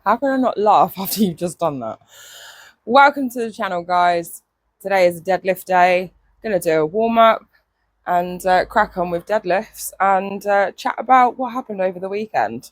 How can I not laugh after you've just done that? Welcome to the channel, guys. Today is a deadlift day. Gonna do a warm-up and crack on with deadlifts and chat about what happened over the weekend.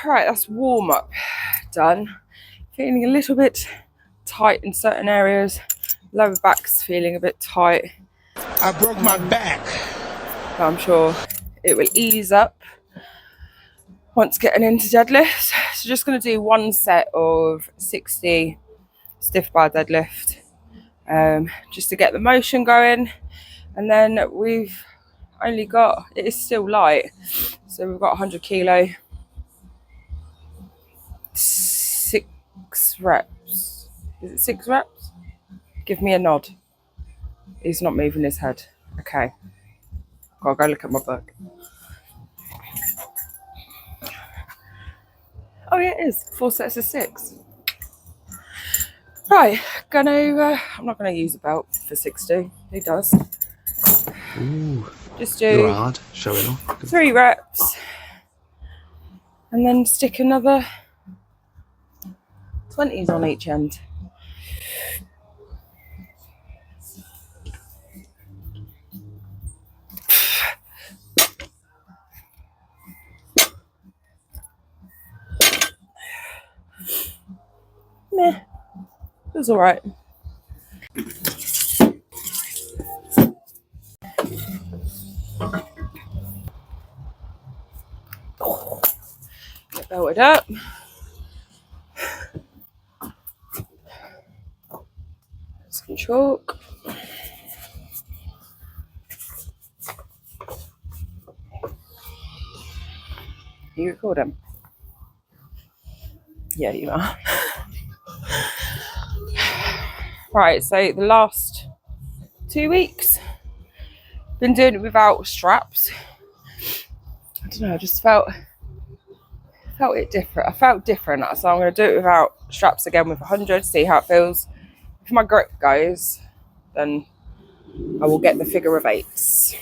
Right, that's warm up done. Feeling a little bit tight in certain areas. Lower back's feeling a bit tight. I broke my back. But I'm sure it will ease up once getting into deadlifts. So just going to do one set of 60 stiff bar deadlift, just to get the motion going. And then we've only got, it is still light, so we've got 100 kilo. 6 reps. Is it 6 reps? Give me a nod. He's not moving his head. Okay. Gotta go look at my book. Oh yeah, it is. 4 sets of 6. Right, I'm not gonna use a belt for 60. Who does? Ooh. Just do You're hard. Showing off. 3 reps. And then stick another 20s on each end. Meh, it was all right. Get belted up. Some chalk. You record them? Yeah, you are. Right, so the last 2 weeks, been doing it without straps. I don't know, I just felt it different. I felt different, so I'm going to do it without straps again with 100, see how it feels. If my grip goes, then I will get the figure of 8s.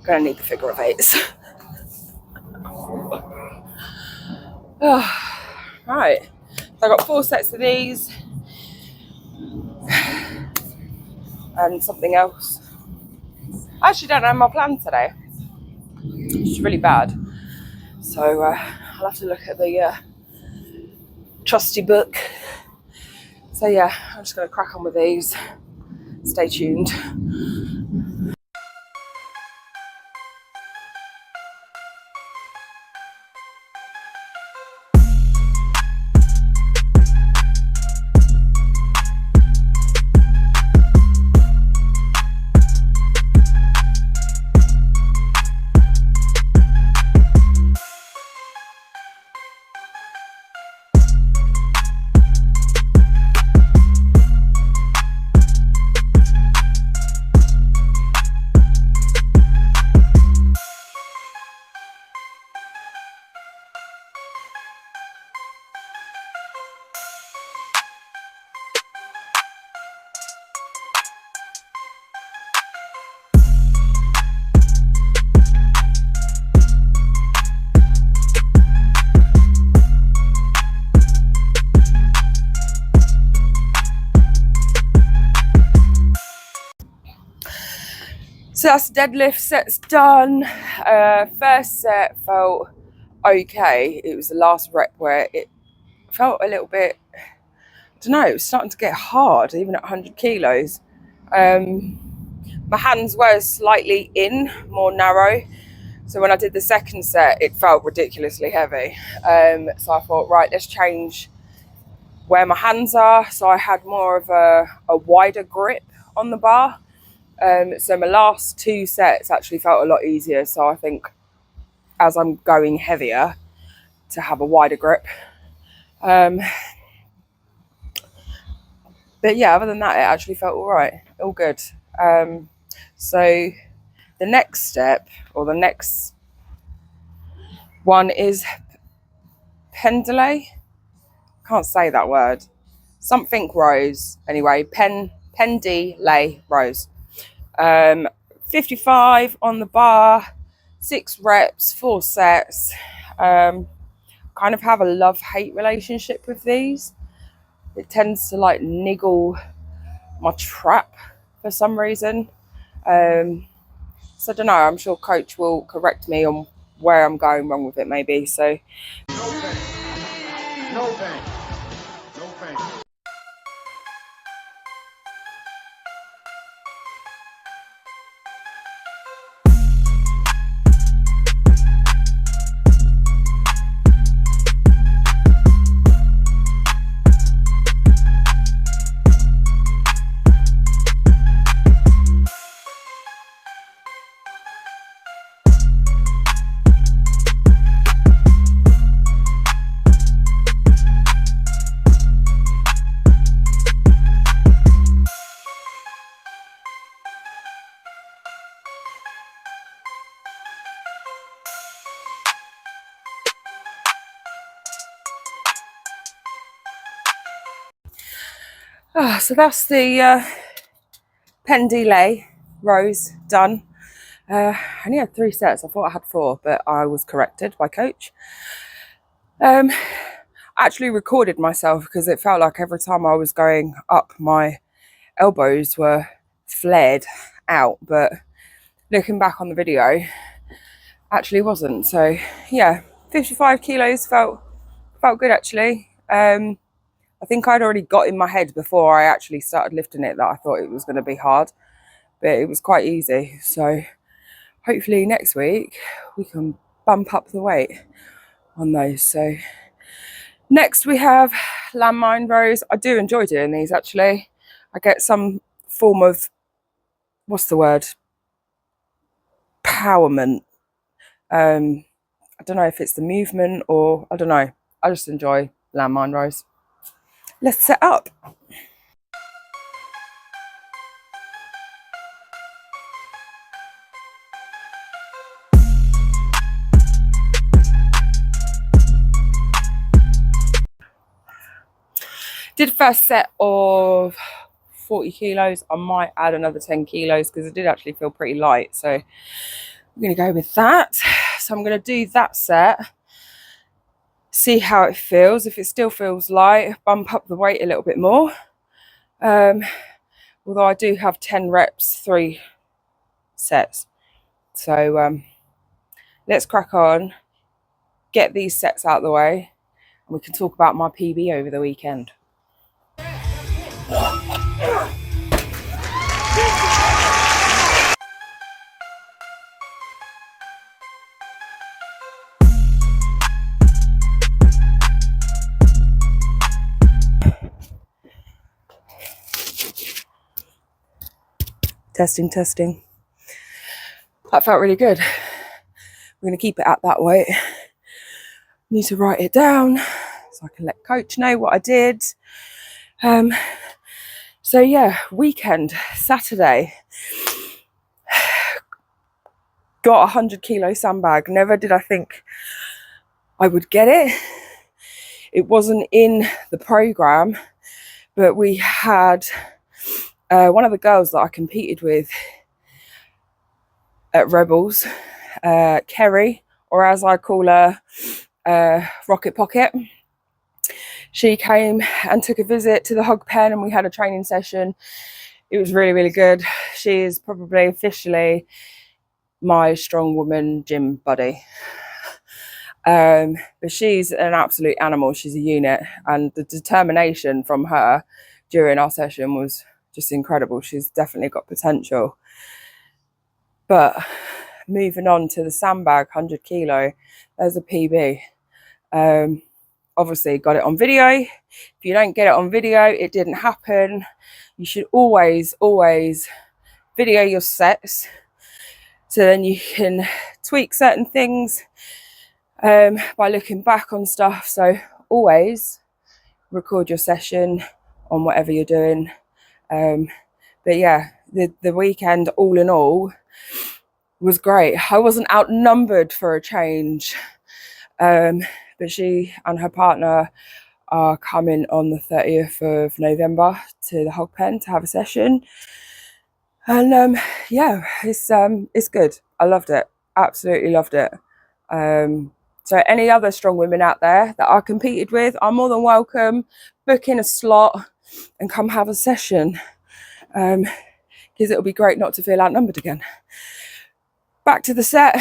Gonna need the figure of 8s. Right, so I got 4 sets of these and something else. I actually don't know my plan today. It's really bad, so I'll have to look at the trusty book. So yeah, I'm just gonna crack on with these. Stay tuned. So that's deadlift sets done. First set felt okay. It was the last rep where it felt a little bit, I don't know, it was starting to get hard, even at 100 kilos. My hands were slightly more narrow. So when I did the second set, it felt ridiculously heavy. So I thought, right, let's change where my hands are. So I had more of a wider grip on the bar. So my last two sets actually felt a lot easier. So I think as I'm going heavier, to have a wider grip. But yeah, other than that, it actually felt all right, all good. So the next step, or the next one, is pendulay. Can't say that word. Something rows. Anyway, pendulay rows. 55 on the bar, 6 reps, 4 sets. Kind of have a love-hate relationship with these. It tends to like niggle my trap for some reason. So I don't know, I'm sure coach will correct me on where I'm going wrong with it maybe. So No pain. No pain. No pain. so that's the pendulay rows done. I only had 3 sets. I thought I had 4, but I was corrected by coach. I actually recorded myself because it felt like every time I was going up, my elbows were flared out. But looking back on the video, actually wasn't. So yeah, 55 kilos felt good actually. I think I'd already got in my head before I actually started lifting it that I thought it was going to be hard, but it was quite easy. So hopefully next week we can bump up the weight on those. So next we have landmine rows. I do enjoy doing these actually. I get some form of, what's the word, empowerment. I don't know if it's the movement or I don't know. I just enjoy landmine rows. Let's set up. Did first set of 40 kilos. I might add another 10 kilos because it did actually feel pretty light. So I'm going to go with that. So I'm going to do that set, see how it feels. If it still feels light, bump up the weight a little bit more. Although I do have 10 reps, 3 sets. So let's crack on, get these sets out of the way, and we can talk about my PB over the weekend. Testing. That felt really good. We're going to keep it at that weight. Need to write it down so I can let coach know what I did. So yeah, weekend, Saturday. Got a 100 kilo sandbag. Never did I think I would get it. It wasn't in the program, but we had one of the girls that I competed with at Rebels, Kerry, or as I call her, Rocket Pocket. She came and took a visit to the hog pen and we had a training session. it was really, really good. She is probably officially my Strongwoman gym buddy. But she's an absolute animal. She's a unit, and the determination from her during our session was just incredible. She's definitely got potential. But moving on to the sandbag 100 kilo, there's a PB. Obviously got it on video. If you don't get it on video, it didn't happen. You should always video your sets, so then you can tweak certain things by looking back on stuff. So always record your session on whatever you're doing. But yeah, the weekend all in all was great. I wasn't outnumbered for a change, but she and her partner are coming on the 30th of November to the Hog Pen to have a session. And yeah, it's good. I loved it. Absolutely loved it. So any other strong women out there that I competed with, are more than welcome. Book in a slot and come have a session, because it'll be great not to feel outnumbered again. Back to the set,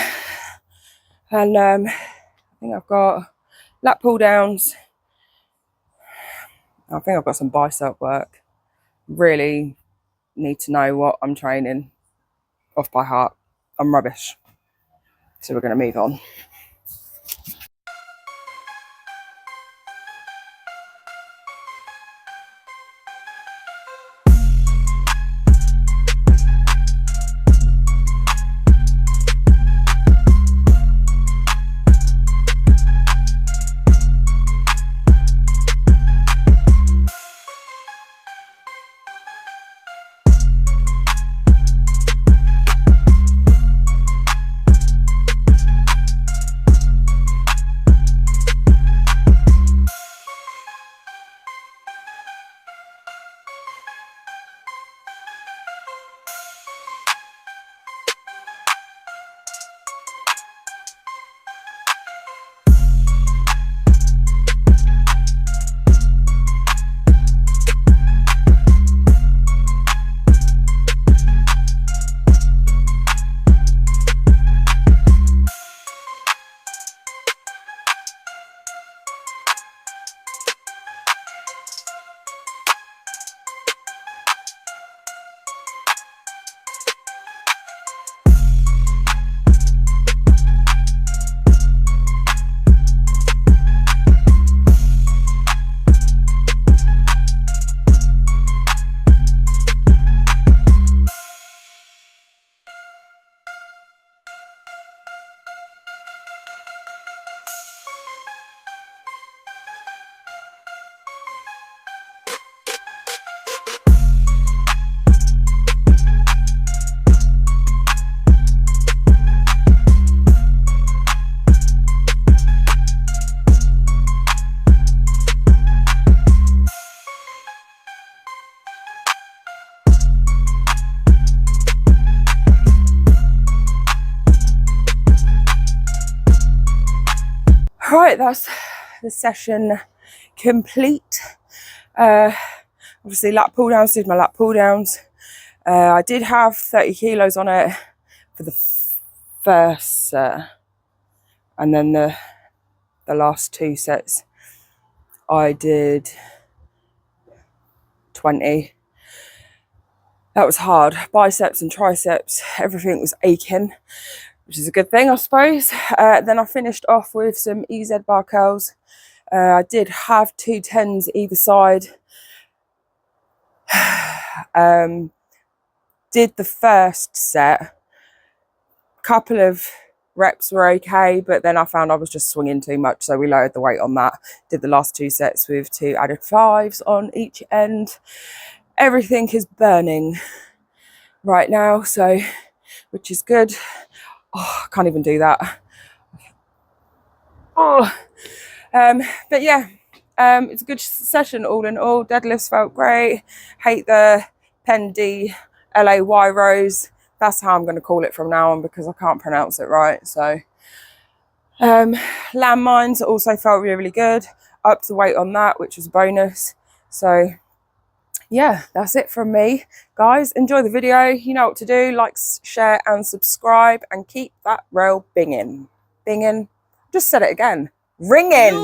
and I think I've got lat pull downs. I think I've got some bicep work. Really need to know what I'm training off by heart. I'm rubbish. So we're going to move on. Right, that's the session complete. Obviously lat pull downs, did my lat pull downs. I did have 30 kilos on it for the first set, and then the last two sets I did 20. That was hard. Biceps and triceps, everything was aching, which is a good thing, I suppose. Then I finished off with some EZ bar curls. I did have 2 10s either side. Did the first set. Couple of reps were okay, but then I found I was just swinging too much, so we lowered the weight on that. Did the last 2 sets with 2 added 5s on each end. Everything is burning right now, so which is good. Oh, I can't even do that. Oh, but yeah, it's a good session all in all. Deadlifts felt great. Hate the Pen D LAY rows. That's how I'm going to call it from now on, because I can't pronounce it right. So landmines also felt really, really good. Upped the weight on that, which was a bonus. So yeah, that's it from me. Guys, enjoy the video. You know what to do. Like, share and subscribe, and keep that rail binging. Binging. Just said it again. Ringing.